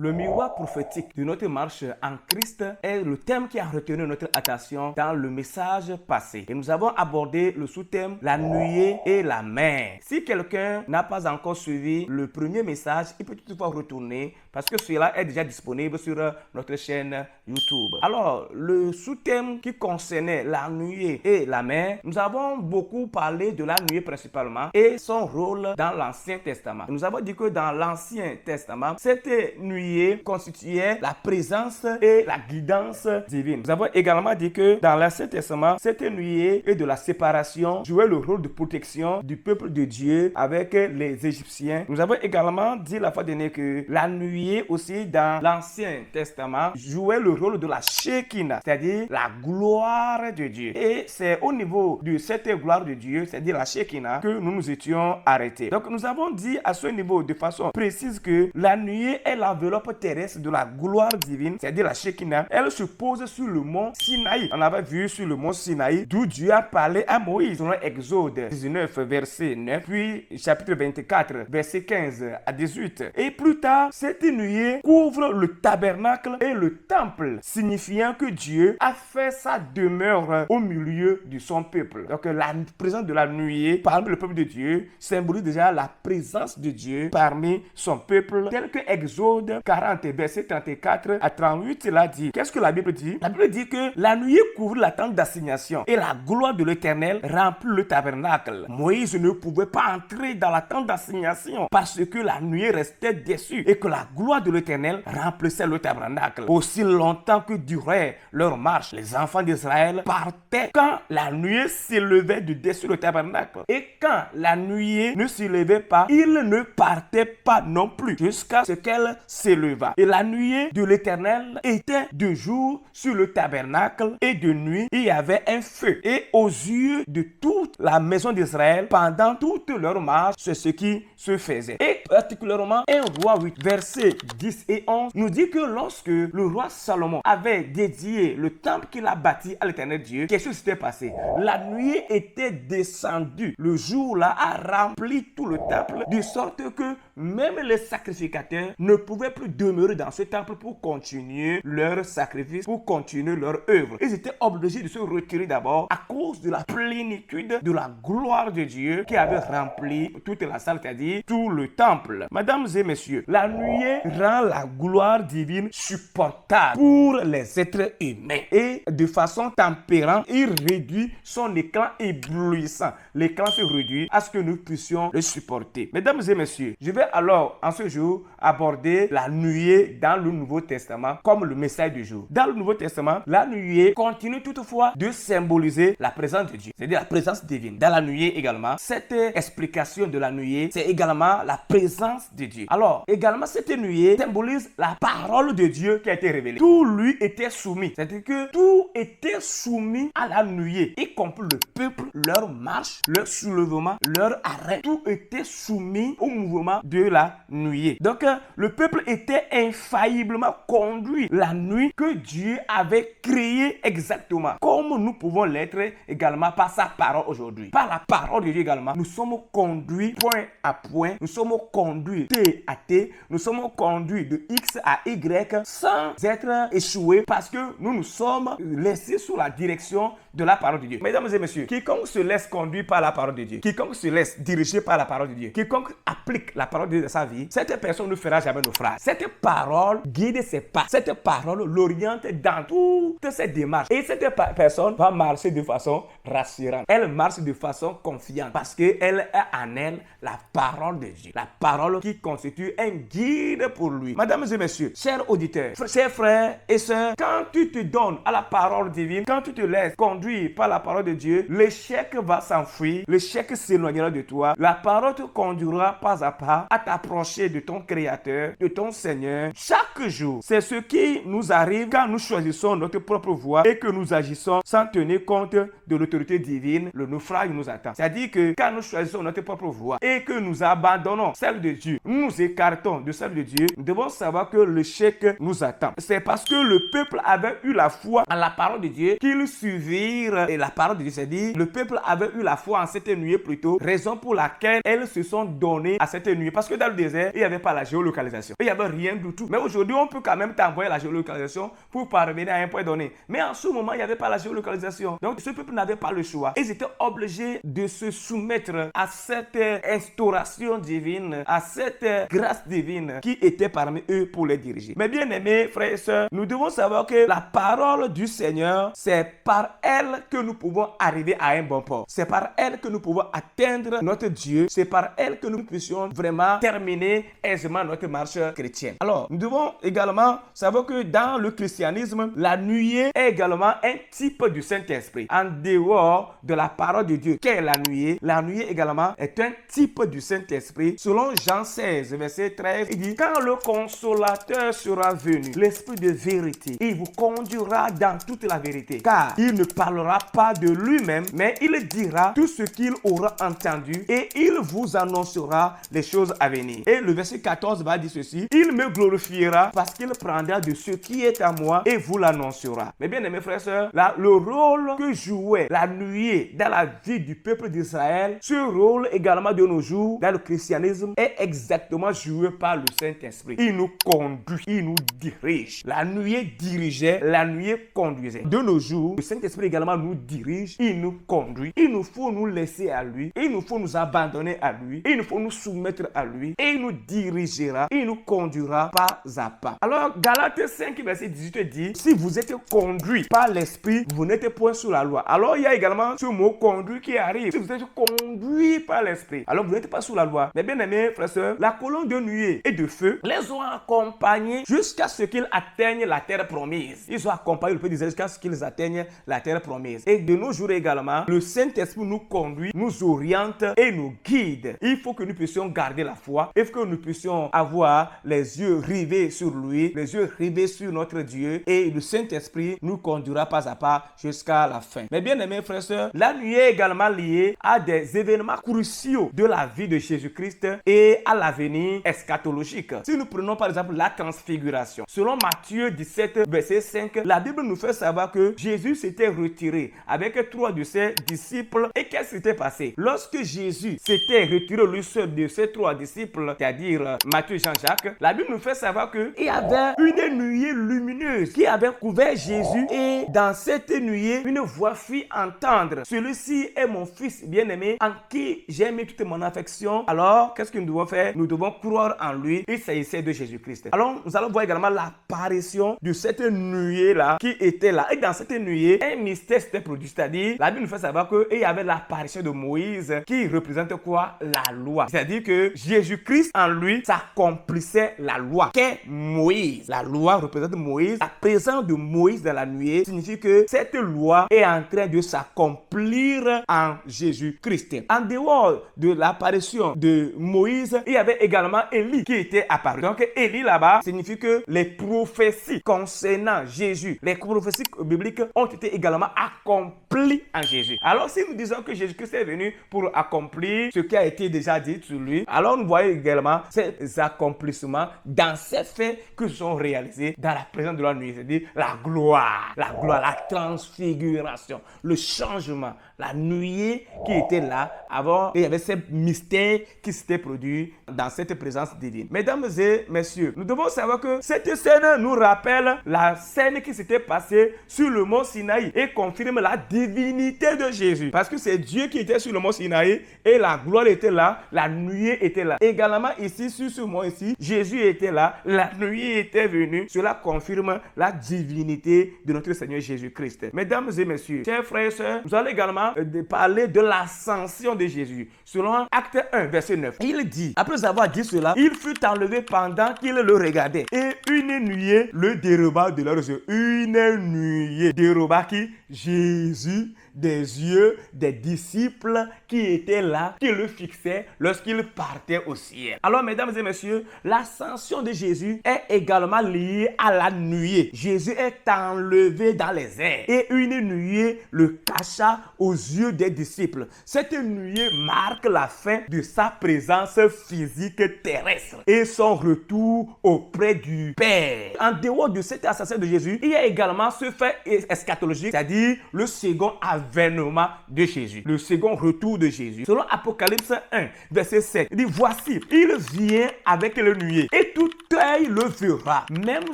Le miroir prophétique de notre marche en Christ est le thème qui a retenu notre attention dans le message passé. Et nous avons abordé le sous-thème la nuée et la mer. Si quelqu'un n'a pas encore suivi le premier message, il peut toutefois retourner parce que cela est déjà disponible sur notre chaîne YouTube. Alors, le sous-thème qui concernait la nuée et la mer, nous avons beaucoup parlé de la nuée principalement et son rôle dans l'Ancien Testament. Nous avons dit que dans l'Ancien Testament, cette nuée constituait la présence et la guidance divine. Nous avons également dit que dans l'Ancien Testament, cette nuée et de la séparation jouait le rôle de protection du peuple de Dieu avec les Égyptiens. Nous avons également dit la fois dernière que la nuée aussi dans l'Ancien Testament jouait le rôle de la Shekinah, c'est-à-dire la gloire de Dieu. Et c'est au niveau de cette gloire de Dieu, c'est-à-dire la Shekinah, que nous nous étions arrêtés. Donc nous avons dit à ce niveau de façon précise que la nuée est l'enveloppe terrestre de la gloire divine, c'est-à-dire la Shekinah. Elle se pose sur le mont Sinaï. On avait vu sur le mont Sinaï d'où Dieu a parlé à Moïse dans Exode 19 verset 9, puis chapitre 24 verset 15 à 18. Et plus tard, cette nuée couvre le tabernacle et le temple, signifiant que Dieu a fait sa demeure au milieu de son peuple. Donc la présence de la nuée parmi le peuple de Dieu symbolise déjà la présence de Dieu parmi son peuple, tel que Exode 40 verset 34 à 38 cela dit. Qu'est-ce que la Bible dit? La Bible dit que la nuée couvre la tente d'assignation et la gloire de l'Éternel remplit le tabernacle. Moïse ne pouvait pas entrer dans la tente d'assignation parce que la nuée restait dessus et que la gloire de l'Éternel remplissait le tabernacle. Aussi longtemps que durait leur marche, les enfants d'Israël partaient quand la nuée s'élevait de dessus le tabernacle. Et quand la nuée ne s'élevait pas, ils ne partaient pas non plus jusqu'à ce qu'elle s'éleva. Et la nuée de l'Éternel était de jour sur le tabernacle et de nuit il y avait un feu. Et aux yeux de toute la maison d'Israël, pendant toute leur marche, c'est ce qui se faisait. Et particulièrement 1 Roi 8, versets 10 et 11, nous dit que lorsque le roi Salomon avait dédié le temple qu'il a bâti à l'Éternel Dieu, qu'est-ce qui s'était passé? La nuée était descendue. Le jour-là a rempli tout le temple, de sorte que même les sacrificateurs ne pouvaient plus demeurer dans ce temple pour continuer leur sacrifice, pour continuer leur œuvre. Ils étaient obligés de se retirer d'abord à cause de la plénitude de la gloire de Dieu qui avait rempli toute la salle, c'est-à-dire tout le temple. Mesdames et messieurs, la nuée rend la gloire divine supportable pour les êtres humains et de façon tempérante, il réduit son éclat éblouissant. L'éclat se réduit à ce que nous puissions le supporter. Mesdames et messieurs, je vais alors en ce jour aborder la nuée dans le Nouveau Testament comme le message du jour. Dans le Nouveau Testament, la nuée continue toutefois de symboliser la présence de Dieu, c'est-à-dire la présence divine. Dans la nuée également, cette explication de la nuée, c'est également la présence de Dieu. Alors, également, cette nuée symbolise la parole de Dieu qui a été révélée. Tout lui était soumis, c'est-à-dire que tout était soumis à la nuée, y compris le peuple, leur marche, leur soulèvement, leur arrêt. Tout était soumis au mouvement de la nuée. Donc, le peuple était infailliblement conduit la nuit que Dieu avait créée exactement, comme nous pouvons l'être également par sa parole aujourd'hui. Par la parole de Dieu également, nous sommes conduits point à point, nous sommes conduits T à T, nous sommes conduits de X à Y sans être échoués parce que nous nous sommes laissés sous la direction de la parole de Dieu. Mesdames et messieurs, quiconque se laisse conduire par la parole de Dieu, quiconque se laisse diriger par la parole de Dieu, quiconque applique la parole de Dieu dans sa vie, cette personne ne fera jamais naufrage. Cette parole guide ses pas. Cette parole l'oriente dans toutes ses démarches. Et cette personne va marcher de façon rassurante. Elle marche de façon confiante parce qu'elle a en elle la parole de Dieu. La parole qui constitue un guide pour lui. Mesdames et messieurs, chers auditeurs, chers frères et sœurs, quand tu te donnes à la parole divine, quand tu te laisses conduire par la parole de Dieu, l'échec va s'enfuir, l'échec s'éloignera de toi. La parole te conduira pas à pas à t'approcher de ton Créateur, de ton Seigneur, chaque jour. C'est ce qui nous arrive quand nous choisissons notre propre voie et que nous agissons sans tenir compte de l'autorité divine. Le naufrage nous attend. C'est-à-dire que quand nous choisissons notre propre voie et que nous abandonnons celle de Dieu, nous nous écartons de celle de Dieu, nous devons savoir que l'échec nous attend. C'est parce que le peuple avait eu la foi en la parole de Dieu qu'ils suivirent et la parole de Dieu, c'est-à-dire le peuple avait eu la foi en cette nuée plutôt, raison pour laquelle elles se sont données à cette nuée. Parce que dans le désert, il n'y avait pas la géolocalisation. Il n'y avait rien du tout. Mais aujourd'hui, on peut quand même t'envoyer la géolocalisation pour parvenir à un point donné. Mais en ce moment, il n'y avait pas la géolocalisation. Donc, ce peuple n'avait pas le choix. Ils étaient obligés de se soumettre à cette instauration divine, à cette grâce divine qui était parmi eux pour les diriger. Mais bien aimés, frères et sœurs, nous devons savoir que la parole du Seigneur, c'est par elle que nous pouvons arriver à un bon port. C'est par elle que nous pouvons atteindre notre Dieu. C'est par elle que nous puissions vraiment terminer aisément notre marche chrétienne. Alors, nous devons également savoir que dans le christianisme, la nuée est également un type du Saint-Esprit. En dehors de la parole de Dieu, qu'est la nuée également est un type du Saint-Esprit. Selon Jean 16, verset 13, il dit: quand le consolateur sera venu, l'Esprit de vérité, il vous conduira dans toute la vérité. Car il ne parlera pas de lui-même, mais il dira tout ce qu'il aura entendu et il vous annoncera les choses à venir. Et le verset 14 va dire ceci: il me glorifiera parce qu'il prendra de ce qui est à moi et vous l'annoncera. Mais bien aimés frères et sœurs, là, le rôle que jouait la nuée dans la vie du peuple d'Israël, ce rôle également de nos jours dans le christianisme est exactement joué par le Saint-Esprit. Il nous conduit, il nous dirige. La nuée dirigeait, la nuée conduisait. De nos jours, le Saint-Esprit également nous dirige, il nous conduit. Il nous faut nous laisser à lui, il nous faut nous abandonner à lui, il nous faut nous soumettre à lui et il nous dirigera, il nous conduira pas à pas. Alors, Galates 5, verset 18 dit: si vous êtes conduit par l'Esprit, vous n'êtes point sous la loi. Alors, il y a également ce mot conduit qui arrive. Si vous êtes conduit par l'Esprit, alors vous n'êtes pas sous la loi. Mais bien aimés frères et sœurs, la colonne de nuée et de feu les ont accompagnés jusqu'à ce qu'ils atteignent la terre promise. Ils ont accompagné le peuple d'Israël jusqu'à ce qu'ils atteignent la terre promise. Et de nos jours également, le Saint-Esprit nous conduit, nous oriente et nous guide. Il faut que nous puissions garder la foi. Il faut que nous puissions avoir les yeux rivés sur lui, les yeux rivés sur notre Dieu. Et le Saint-Esprit nous conduira pas à pas jusqu'à la fin. Mais bien aimés frères et sœurs, la nuée est également liée à des événements cruciaux de la vie de Jésus-Christ et à l'avenir eschatologique. Si nous prenons par exemple la transfiguration, selon Matthieu 17, verset 5, la Bible nous fait savoir que Jésus s'était retiré avec 3 de ses disciples. Et qu'est-ce qui s'était passé? Lorsque Jésus s'était retiré lui seul de ses 3 disciples, c'est-à-dire Matthieu et Jean-Jacques, la Bible nous fait savoir qu'il y avait une nuée lumineuse qui avait couvert Jésus, et dans cette nuée, une voix fit entendre: celui-ci est mon fils bien-aimé en qui j'ai mis toute mon affection. Alors, qu'est-ce que nous devons faire? Nous devons croire en lui. Il s'agissait de Jésus-Christ. Alors, nous allons voir également l'apparition de cette nuée-là qui était là. Et dans cette nuée, un mystère s'était produit. C'est-à-dire, la Bible nous fait savoir qu'il y avait l'apparition de Moïse qui représente quoi? La loi. C'est-à-dire que Jésus-Christ en lui s'accomplissait la loi. Qu'est Moïse? La loi représente Moïse. La présence de Moïse dans la nuée signifie que cette loi est en train de s'accomplir en Jésus-Christ. En dehors de l'apparition de Moïse, il y avait également Élie qui était apparu. Donc Élie là-bas signifie que les prophéties concernant Jésus, les prophéties bibliques ont été également accomplies en Jésus. Alors si nous disons que Jésus-Christ est venu pour accomplir ce qui a été déjà dit sur lui, alors nous voyons également ces accomplissements dans ces faits que sont réalisés dans la présence de la nuée, c'est-à-dire la gloire, la transfiguration, le changement, la nuée qui était là avant, et il y avait ces mystères qui s'étaient produits dans cette présence divine. Mesdames et messieurs, nous devons savoir que cette scène nous rappelle la scène qui s'était passée sur le mont Sinaï et confirme la divinité de Jésus. Parce que c'est Dieu qui était sur le mont Sinaï et la gloire était là, la nuée était là. Également ici, sur ce mont ici, Jésus était là, la nuée était venue. Cela confirme la divinité de notre Seigneur Jésus-Christ. Mesdames et messieurs, chers frères et sœurs, nous allons également parler de l'ascension de Jésus. Selon Acte 1, verset 9, il dit, après avoir dit cela, il fut enlevé pendant qu'il le regardait. Et une nuée le déroba de leurs yeux. Une nuée déroba qui? Jésus des yeux des disciples qui étaient là, qui le fixaient lorsqu'il partait au ciel. Alors, mesdames et messieurs, l'ascension de Jésus est également liée à la nuée. Jésus est enlevé dans les airs et une nuée le cacha aux yeux des disciples. Cette nuée marque la fin de sa présence physique terrestre et son retour auprès du Père. En dehors de cette ascension de Jésus, il y a également ce fait eschatologique, c'est-à-dire le second avènement de Jésus, le second retour de Jésus. Selon Apocalypse 1, verset 7, il dit, voici, il vient avec le nuée et toute l'œil le verra. Même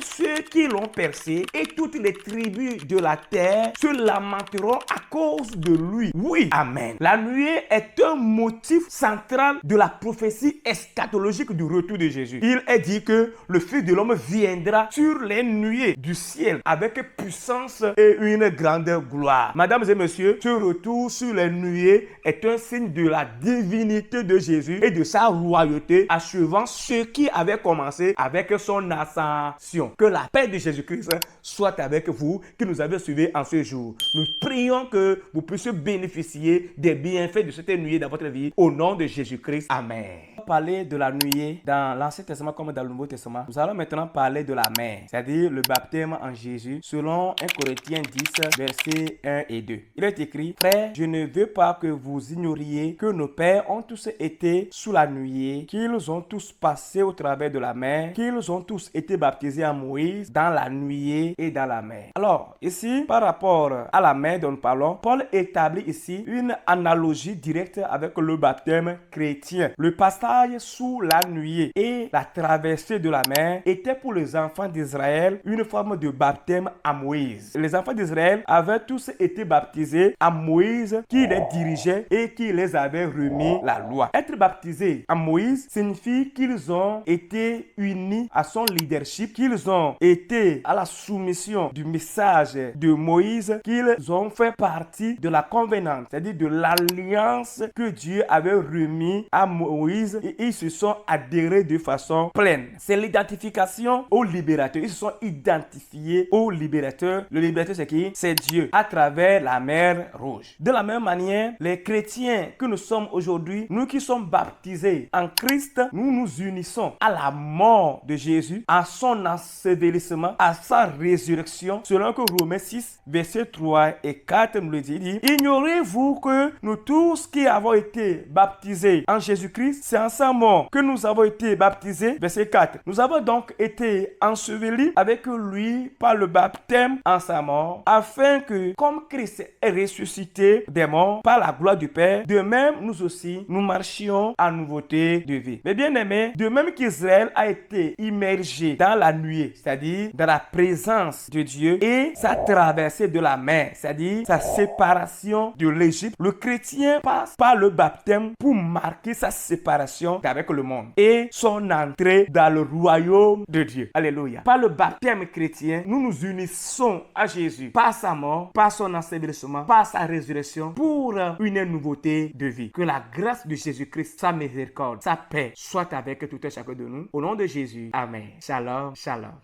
ceux qui l'ont percé et toutes les tribus de la terre se lamenteront à cause de lui. Oui, amen. La nuée est un motif central de la prophétie eschatologique du retour de Jésus. Il est dit que le Fils de l'homme viendra sur les nuées du ciel avec puissance et une grande gloire. Mesdames et messieurs, ce retour sur les nuées est un signe de la divinité de Jésus et de sa royauté, achevant ce qui avait commencé avec son ascension. Que la paix de Jésus-Christ soit avec vous qui nous avez suivis en ce jour. Nous prions que vous puissiez bénéficier des bienfaits de cette nuée dans votre vie au nom de Jésus-Christ. Amen. Parler de la nuée dans l'Ancien Testament comme dans le Nouveau Testament. Nous allons maintenant parler de la mer, c'est-à-dire le baptême en Jésus selon 1 Corinthiens 10 versets 1 et 2. Il est écrit: Frères, je ne veux pas que vous ignoriez que nos pères ont tous été sous la nuée, qu'ils ont tous passé au travers de la mer, qu'ils ont tous été baptisés en Moïse dans la nuée et dans la mer. Alors, ici, par rapport à la mer dont nous parlons, Paul établit ici une analogie directe avec le baptême chrétien. Le passage sous la nuée et la traversée de la mer était pour les enfants d'Israël une forme de baptême à Moïse. Les enfants d'Israël avaient tous été baptisés à Moïse qui les dirigeait et qui les avait remis la loi. Être baptisé à Moïse signifie qu'ils ont été unis à son leadership, qu'ils ont été à la soumission du message de Moïse, qu'ils ont fait partie de la covenant, c'est-à-dire de l'alliance que Dieu avait remis à Moïse, et ils se sont adhérés de façon pleine. C'est l'identification au libérateur. Ils se sont identifiés au libérateur. Le libérateur, c'est qui? C'est Dieu, à travers la mer Rouge. De la même manière, les chrétiens que nous sommes aujourd'hui, nous qui sommes baptisés en Christ, nous nous unissons à la mort de Jésus, à son ensevelissement, à sa résurrection, selon que Romains 6, versets 3 et 4 nous le dit. Ignorez-vous que nous tous qui avons été baptisés en Jésus-Christ, c'est en sa mort que nous avons été baptisés. Verset 4. Nous avons donc été ensevelis avec lui par le baptême en sa mort, afin que, comme Christ est ressuscité des morts par la gloire du Père, de même nous aussi, nous marchions en nouveauté de vie. Mais bien aimés, de même qu'Israël a été immergé dans la nuée, c'est-à-dire dans la présence de Dieu, et sa traversée de la mer, c'est-à-dire sa séparation de l'Égypte, le chrétien passe par le baptême pour marquer sa séparation avec le monde et son entrée dans le royaume de Dieu. Alléluia. Par le baptême chrétien, nous nous unissons à Jésus par sa mort, par son ensevelissement, par sa résurrection pour une nouveauté de vie. Que la grâce de Jésus-Christ, sa miséricorde, sa paix soit avec tout et chacun de nous. Au nom de Jésus. Amen. Shalom, shalom.